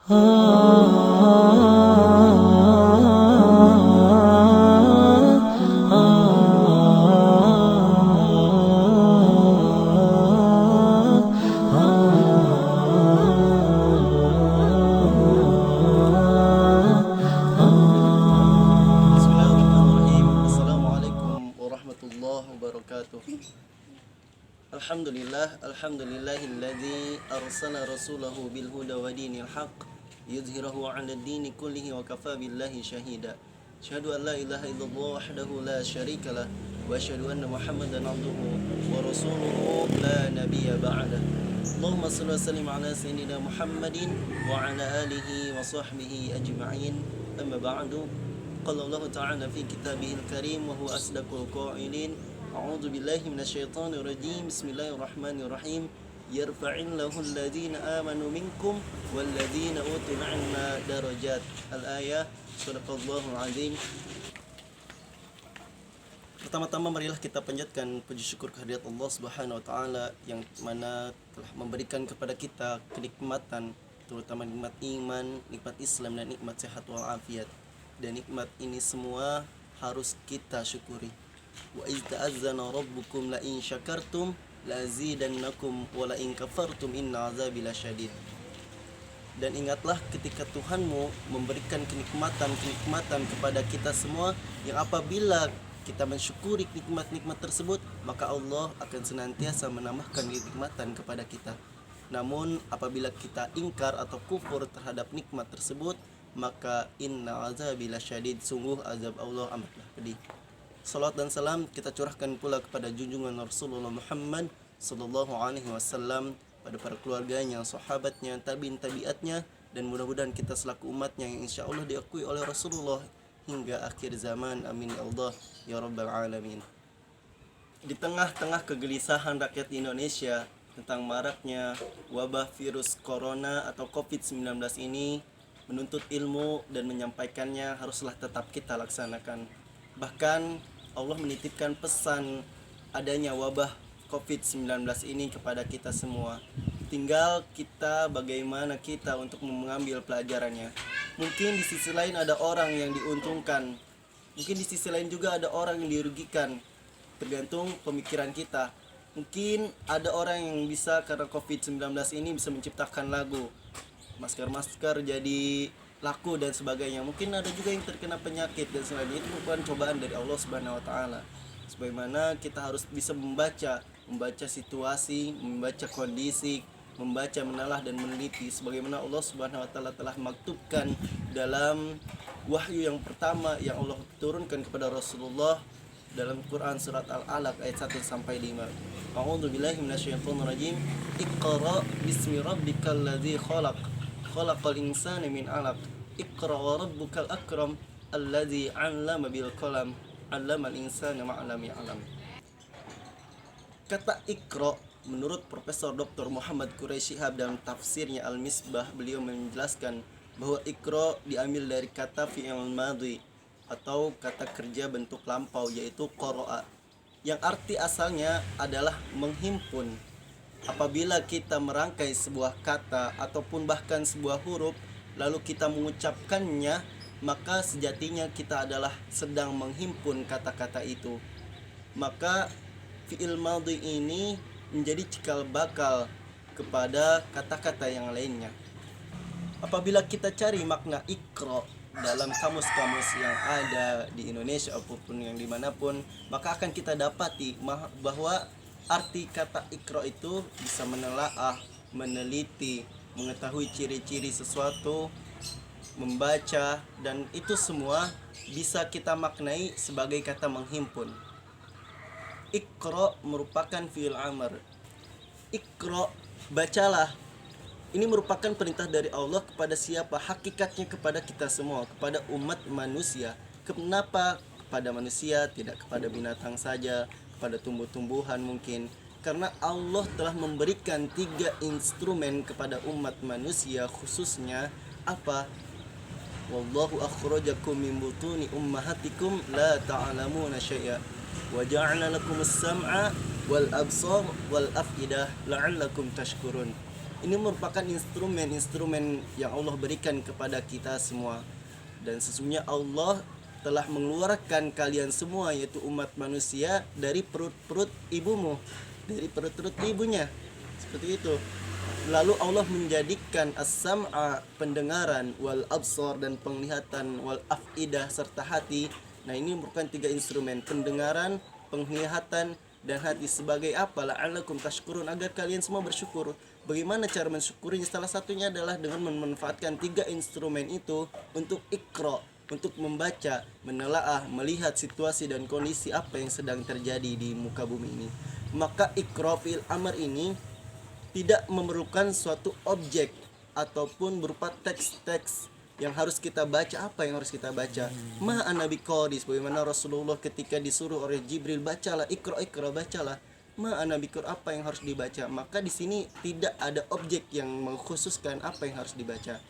Bismillahirrahmanirrahim. Assalamualaikum warahmatullahi wabarakatuh. Alhamdulillahilladzi arsala rasulahu bil huda wa dinil haqq yudhhirahu 'ala ad-dini kullihi wa kafa billahi shahida. Asyhadu an la ilaha illallah wahdahu la syarikalah wa asyhadu anna Muhammadan 'abduhu wa rasuluhu la nabiyya ba'dah. Allahumma shalli wa sallim 'ala sayyidina Muhammadin wa 'ala alihi wa sahbihi ajma'in. Amma ba'du. قال الله تعالى في كتابه الكريم وهو أصدق القائلين أعوذ بالله من الشيطان الرجيم بسم الله الرحمن الرحيم يرفع الله الذين آمنوا منكم والذين أوتوا العلم درجات الآية صدق الله العظيم. Pertama-tama marilah kita panjatkan puji syukur kehadirat Allah Subhanahu wa taala yang mana telah memberikan kepada kita kenikmatan, terutama nikmat iman, nikmat Islam dan nikmat sehat walafiat. Dan nikmat ini semua harus kita syukuri. Wa iz ta'azzana rabbukum la in syakartum la azidannakum wa la in kafartum inna azabi lasyadid. Dan ingatlah ketika Tuhanmu memberikan kenikmatan kepada kita semua, yang apabila kita mensyukuri nikmat-nikmat tersebut, maka Allah akan senantiasa menambahkan kenikmatan kepada kita. Namun apabila kita ingkar atau kufur terhadap nikmat tersebut, maka inna azabi lasyadid, sungguh azab Allah amatlah pedih. Salawat dan salam kita curahkan pula kepada junjungan Rasulullah Muhammad sallallahu alaihi wasallam, pada para keluarganya, sahabatnya, tabi'in tabi'atnya, dan mudah-mudahan kita selaku umatnya yang insyaallah diakui oleh Rasulullah hingga akhir zaman. Amin ya Allah ya rabbal alamin. Di tengah-tengah kegelisahan rakyat Indonesia tentang maraknya wabah virus corona atau COVID-19 ini, menuntut ilmu dan menyampaikannya haruslah tetap kita laksanakan. Bahkan Allah menitipkan pesan adanya wabah COVID-19 ini kepada kita semua. Tinggal kita bagaimana kita untuk mengambil pelajarannya. Mungkin di sisi lain ada orang yang diuntungkan, mungkin di sisi lain juga ada orang yang dirugikan, tergantung pemikiran kita. Mungkin ada orang yang bisa karena COVID-19 ini bisa menciptakan lagu, masker jadi laku dan sebagainya. Mungkin ada juga yang terkena penyakit dan sebagainya. Itu bukan cobaan dari Allah Subhanahu wa taala. Sebagaimana kita harus bisa membaca situasi, membaca kondisi, membaca, menelaah dan meneliti sebagaimana Allah Subhanahu wa taala telah maktubkan dalam wahyu yang pertama yang Allah turunkan kepada Rasulullah dalam Quran surat Al-Alaq ayat 1 sampai 5. A'udzu billahi minasyaitonir rajim. Iqra bismi rabbikal ladzi khalaq. Khalaqal insana min 'alaq. Iqra wa rabbukal akram alladzi 'allama bil qalam 'allamal insana ma lam ya'lam. Kata Iqra menurut Profesor Dr. Muhammad Quraisy Shihab dalam tafsirnya Al-Misbah, beliau menjelaskan bahwa Iqra diambil dari kata fi'il madhi atau kata kerja bentuk lampau, yaitu qara'a, yang arti asalnya adalah menghimpun. Apabila kita merangkai sebuah kata ataupun bahkan sebuah huruf lalu kita mengucapkannya, maka sejatinya kita adalah sedang menghimpun kata-kata itu. Maka fi'il madhi ini menjadi cikal bakal kepada kata-kata yang lainnya. Apabila kita cari makna Iqra dalam kamus-kamus yang ada di Indonesia ataupun yang dimanapun, maka akan kita dapati bahwa arti kata Iqra itu bisa menelaah, meneliti, mengetahui ciri-ciri sesuatu, membaca, dan itu semua bisa kita maknai sebagai kata menghimpun. Iqra merupakan fi'il amr. Iqra, bacalah. Ini merupakan perintah dari Allah kepada siapa? Hakikatnya kepada kita semua, kepada umat manusia. Kenapa kepada manusia, tidak kepada binatang saja, kepada tumbuh-tumbuhan mungkin? Karena Allah telah memberikan 3 instrumen kepada umat manusia, khususnya apa? Wallahu akhrajakum min butuni ummahatikum la ta'lamuna syai'a wa ja'ala lakumus sam'a wal absar wal afidah la'allakum tashkurun. Ini merupakan instrumen yang Allah berikan kepada kita semua. Dan sesungguhnya Allah telah mengeluarkan kalian semua, yaitu umat manusia, dari perut-perut ibumu, dari perut-perut ibunya. Seperti itu. Lalu Allah menjadikan as-sam'a, pendengaran, wal absar, dan penglihatan, wal afidah, serta hati. Nah, ini merupakan 3 instrumen: pendengaran, penglihatan, dan hati. Sebagai apa? La'allakum tashkurun, agar kalian semua bersyukur. Bagaimana cara mensyukurinya? Salah satunya adalah dengan memanfaatkan 3 instrumen itu untuk ikra, untuk membaca, menelaah, melihat situasi dan kondisi apa yang sedang terjadi di muka bumi ini. Maka ikra fi'il amr ini tidak memerlukan suatu objek ataupun berupa teks-teks yang harus kita baca. Apa yang harus kita baca? Ma anabi qadis, bagaimana Rasulullah ketika disuruh oleh Jibril, bacalah, ikra, bacalah. Ma anabi qadis, apa yang harus dibaca? Maka di sini tidak ada objek yang mengkhususkan apa yang harus dibaca.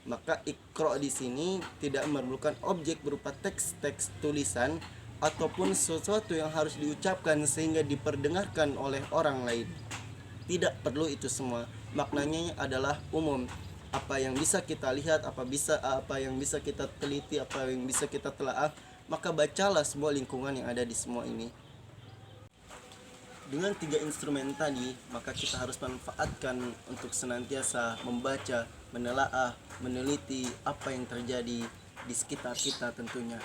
Maka ikra di sini tidak memerlukan objek berupa teks-teks tulisan ataupun sesuatu yang harus diucapkan sehingga diperdengarkan oleh orang lain. Tidak perlu itu semua. Maknanya adalah umum. Apa yang bisa kita lihat, apa yang bisa kita teliti, apa yang bisa kita telaah, maka bacalah semua lingkungan yang ada di semua ini. Dengan 3 instrumen tadi, maka kita harus manfaatkan untuk senantiasa membaca, menelaah, meneliti apa yang terjadi di sekitar kita tentunya.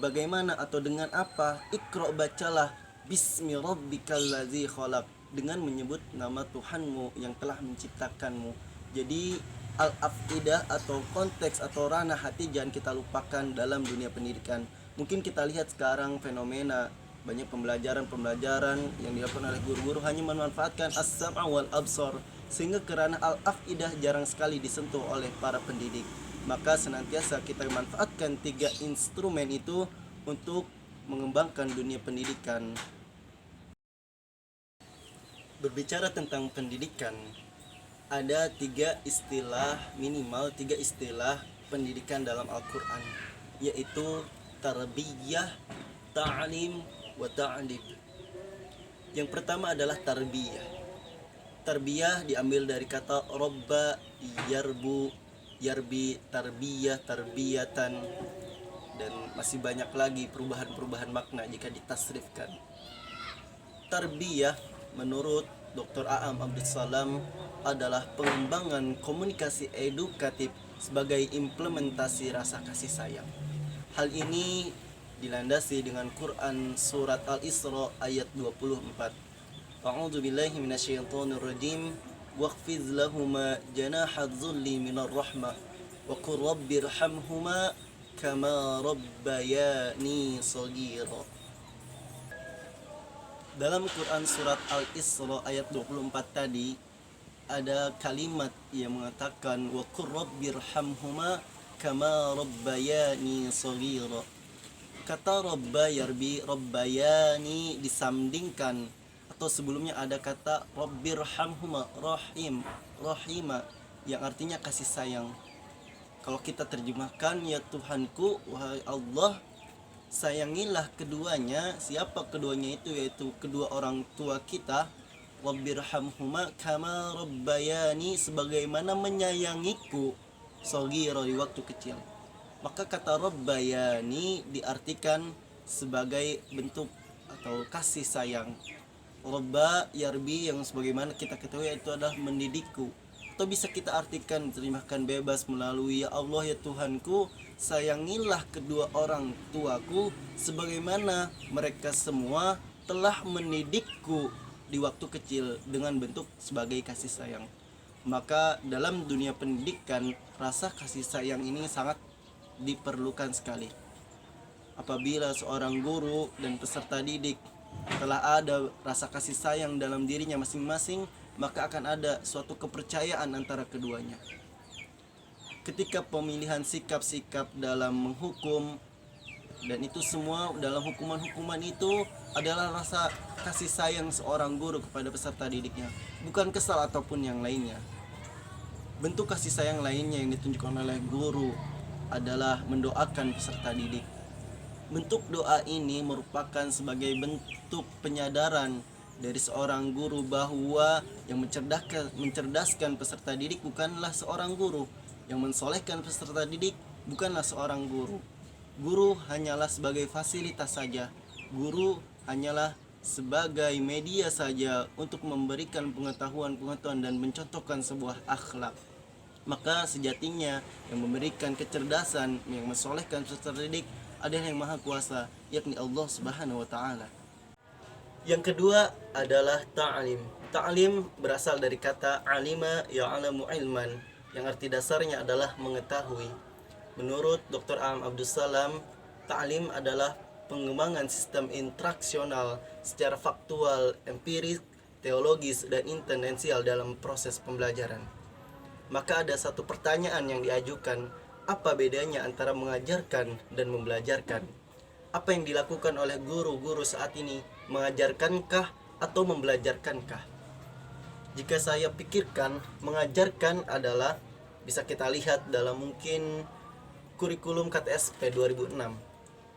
Bagaimana atau dengan apa? Iqra, bacalah, bismi rabbikal ladzi khalaq, dengan menyebut nama Tuhanmu yang telah menciptakanmu. Jadi al-afidah atau konteks atau ranah hati jangan kita lupakan dalam dunia pendidikan. Mungkin kita lihat sekarang fenomena banyak pembelajaran yang dilakukan oleh guru-guru hanya memanfaatkan as-sam'a wal absar, sehingga kerana al-afidah jarang sekali disentuh oleh para pendidik. Maka senantiasa kita manfaatkan 3 instrumen itu untuk mengembangkan dunia pendidikan. Berbicara tentang pendidikan, ada 3 istilah, minimal 3 istilah pendidikan dalam Al-Quran, yaitu tarbiyah, ta'lim, wa ta'lib. Yang pertama adalah tarbiyah. Tarbiyah diambil dari kata robba, yarbu, yarbi, tarbiyah, tarbiyatan, dan masih banyak lagi perubahan makna jika ditasrifkan. Tarbiyah menurut Dr. Aam Abdus Salam adalah pengembangan komunikasi edukatif sebagai implementasi rasa kasih sayang. Hal ini dilandasi dengan Quran surat Al-Isra ayat 24. A'udzu billahi minasyaitonir rajim. Waqfiz lahuma janahadz dzulli minar rahmah wa qur rabbirhamhuma kama rabbayani shaghira. Dalam Quran surat Al-Isra ayat 24 tadi ada kalimat yang mengatakan wa qur rabbirhamhuma kama rabbayani shaghira. Kata rabba, yarbi, rabbayani disandingkan, atau sebelumnya ada kata rabbirhamhuma, rahima, yang artinya kasih sayang. Kalau kita terjemahkan, ya Tuhanku, wahai Allah, sayangilah keduanya. Siapa keduanya itu? Yaitu kedua orang tua kita. Rabbirhamhuma kama rabbayani, sebagaimana menyayangiku, shaghira, di waktu kecil. Maka kata rabbayani diartikan sebagai bentuk atau kasih sayang. Rabba, yarbi, yang sebagaimana kita ketahui itu adalah mendidikku. Atau bisa kita artikan, terjemahkan bebas melalui ya Allah, ya Tuhanku, sayangilah kedua orang tuaku sebagaimana mereka semua telah mendidikku di waktu kecil, dengan bentuk sebagai kasih sayang. Maka dalam dunia pendidikan, rasa kasih sayang ini sangat diperlukan sekali. Apabila seorang guru dan peserta didik telah ada rasa kasih sayang dalam dirinya masing-masing, maka akan ada suatu kepercayaan antara keduanya. Ketika pemilihan sikap-sikap dalam menghukum, dan itu semua dalam hukuman-hukuman itu adalah rasa kasih sayang seorang guru kepada peserta didiknya, bukan kesal ataupun yang lainnya. Bentuk kasih sayang lainnya yang ditunjukkan oleh guru adalah mendoakan peserta didik. Bentuk doa ini merupakan sebagai bentuk penyadaran dari seorang guru bahwa yang mencerdaskan peserta didik bukanlah seorang guru, yang mensolehkan peserta didik bukanlah seorang guru. Guru hanyalah sebagai fasilitas saja. Guru hanyalah sebagai media saja untuk memberikan pengetahuan-pengetahuan dan mencontohkan sebuah akhlak. Maka sejatinya yang memberikan kecerdasan, yang mensolehkan peserta didik adalah yang maha kuasa, yakni Allah Subhanahu wa taala. Yang kedua adalah ta'lim. Ta'lim berasal dari kata alima ya'lamu ilman, yang arti dasarnya adalah mengetahui. Menurut Dr. Am Abdus Salam, ta'lim adalah pengembangan sistem interaksional secara faktual, empiris, teologis, dan intendensial dalam proses pembelajaran. Maka ada satu pertanyaan yang diajukan, apa bedanya antara mengajarkan dan membelajarkan? Apa yang dilakukan oleh guru-guru saat ini, mengajarkankah atau membelajarkankah? Jika saya pikirkan, mengajarkan adalah bisa kita lihat dalam mungkin kurikulum KTSP 2006.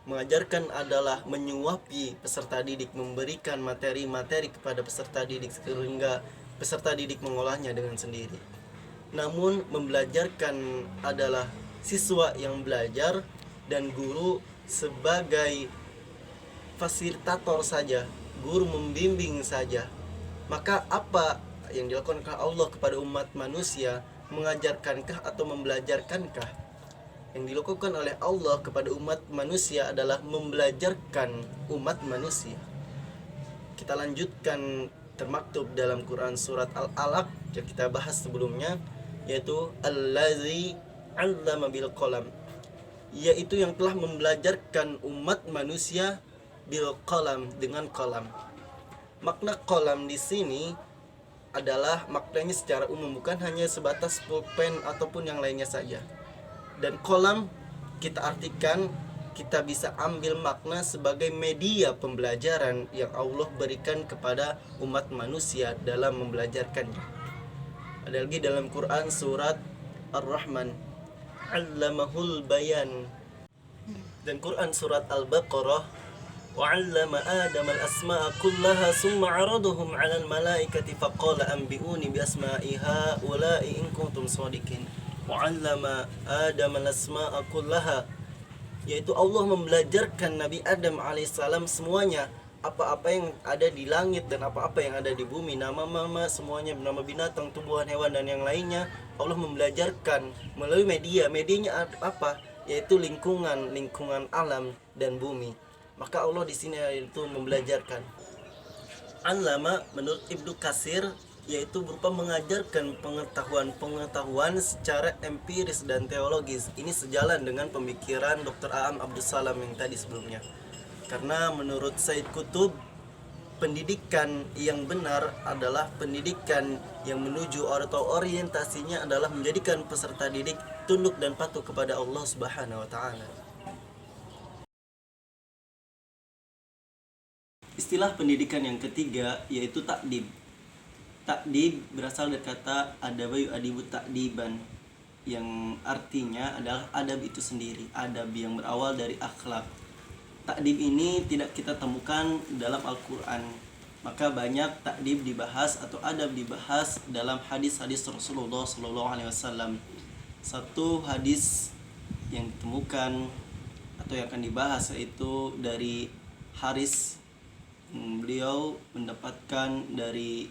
Mengajarkan adalah menyuapi peserta didik, memberikan materi-materi kepada peserta didik sehingga peserta didik mengolahnya dengan sendiri. Namun membelajarkan adalah siswa yang belajar dan guru sebagai fasilitator saja, guru membimbing saja. Maka apa yang dilakukan oleh Allah kepada umat manusia, mengajarkankah atau membelajarkankah? Yang dilakukan oleh Allah kepada umat manusia adalah membelajarkan umat manusia. Kita lanjutkan termaktub dalam Quran surat Al-Alaq yang kita bahas sebelumnya, yaitu allazi 'allama bil qalam, yaitu yang telah membelajarkan umat manusia bil qalam, dengan qalam. Makna qalam di sini adalah maknanya secara umum, bukan hanya sebatas pulpen ataupun yang lainnya saja. Dan qalam kita artikan, kita bisa ambil makna sebagai media pembelajaran yang Allah berikan kepada umat manusia dalam membelajarkannya. Ada lagi dalam Quran surat Ar-Rahman, 'allamahul bayan. Dan Quran surat Al-Baqarah, وَعَلَّمَ آدَمَ الْأَسْمَاءَ كُلَّهَا ثُمَّ عَرَضَهُمْ عَلَى الْمَلَائِكَةِ فَقَالَ أَنْبِئُونِي بِأَسْمَاءِ هَؤُلَاءِ إِنْ كُنْتُمْ صَادِقِينَ. وَعَلَّمَ آدَمَ الْأَسْمَاءَ كُلَّهَا, yaitu Allah membelajarkan Nabi Adam alaihissalam semuanya, apa-apa yang ada di langit dan apa-apa yang ada di bumi, nama-nama semuanya, nama binatang, tumbuhan, hewan dan yang lainnya. Allah membelajarkan melalui medianya apa? Yaitu lingkungan alam dan bumi. Maka Allah di sini itu membelajarkan. Allama menurut Ibnu Katsir yaitu berupa mengajarkan pengetahuan secara empiris dan teologis. Ini sejalan dengan pemikiran Dr. Am Abdus Salam yang tadi sebelumnya. Karena menurut Said Qutb, pendidikan yang benar adalah pendidikan yang menuju atau orientasinya adalah menjadikan peserta didik tunduk dan patuh kepada Allah Subhanahu wa taala. Istilah pendidikan yang ketiga yaitu takdib. Takdib berasal dari kata adaba yu'adibu takdiban, yang artinya adalah adab itu sendiri, adab yang berawal dari akhlak. Takdib ini tidak kita temukan dalam Al-Quran. Maka banyak takdib dibahas atau adab dibahas dalam hadis-hadis Rasulullah SAW. Satu hadis yang ditemukan atau yang akan dibahas yaitu dari Haris. Beliau mendapatkan dari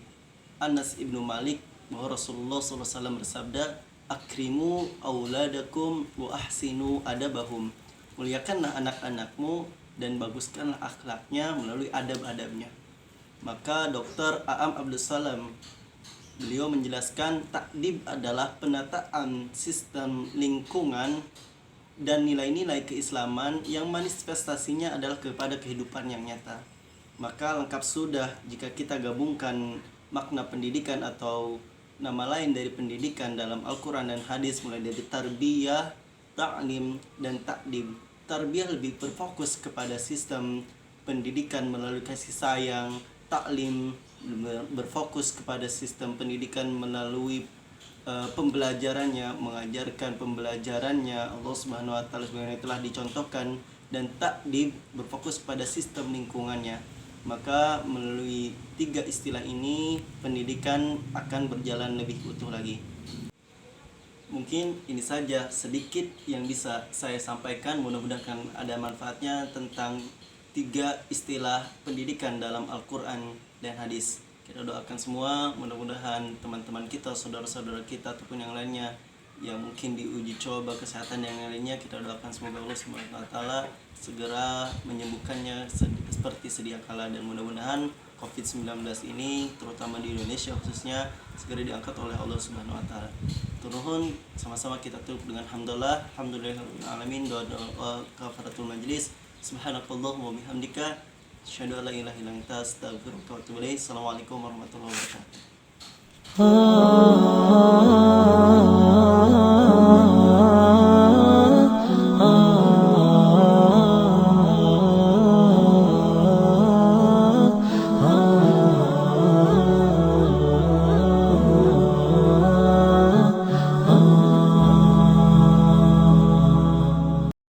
Anas ibnu Malik bahwa Rasulullah SAW bersabda, akrimu auladakum wa ahsinu adabahum, muliakanlah anak-anakmu dan baguskanlah akhlaknya melalui adab-adabnya. Maka Dr. Am Abdus Salam beliau menjelaskan takdib adalah penataan sistem lingkungan dan nilai-nilai keislaman yang manifestasinya adalah kepada kehidupan yang nyata. Maka lengkap sudah jika kita gabungkan makna pendidikan atau nama lain dari pendidikan dalam Al-Quran dan hadis, mulai dari tarbiyah, ta'lim, dan takdib. Tarbiyah lebih berfokus kepada sistem pendidikan melalui kasih sayang, taklim berfokus kepada sistem pendidikan melalui pembelajarannya, mengajarkan pembelajarannya Allah Subhanahu wa taala sebagaimana telah dicontohkan, dan takdib berfokus pada sistem lingkungannya. Maka melalui 3 istilah ini pendidikan akan berjalan lebih utuh lagi. Mungkin ini saja sedikit yang bisa saya sampaikan, mudah-mudahan ada manfaatnya tentang 3 istilah pendidikan dalam Al-Quran dan hadis. Kita doakan semua, mudah-mudahan teman-teman kita, saudara-saudara kita ataupun yang lainnya yang mungkin diuji coba kesehatan yang lainnya, kita doakan semoga Allah SWT segera menyembuhkannya seperti sedia kala, dan mudah-mudahan COVID-19 ini terutama di Indonesia khususnya segera diangkat oleh Allah Subhanahu wa taala. Turun sama-sama kita tutup dengan alhamdulillahirabbil alamin, doa kafaratul majlis. Subhanakallahumma wa bihamdika asyhadu an la ilaha illa anta astaghfiruka wa atubu ilaik. Assalamualaikum warahmatullahi wabarakatuh.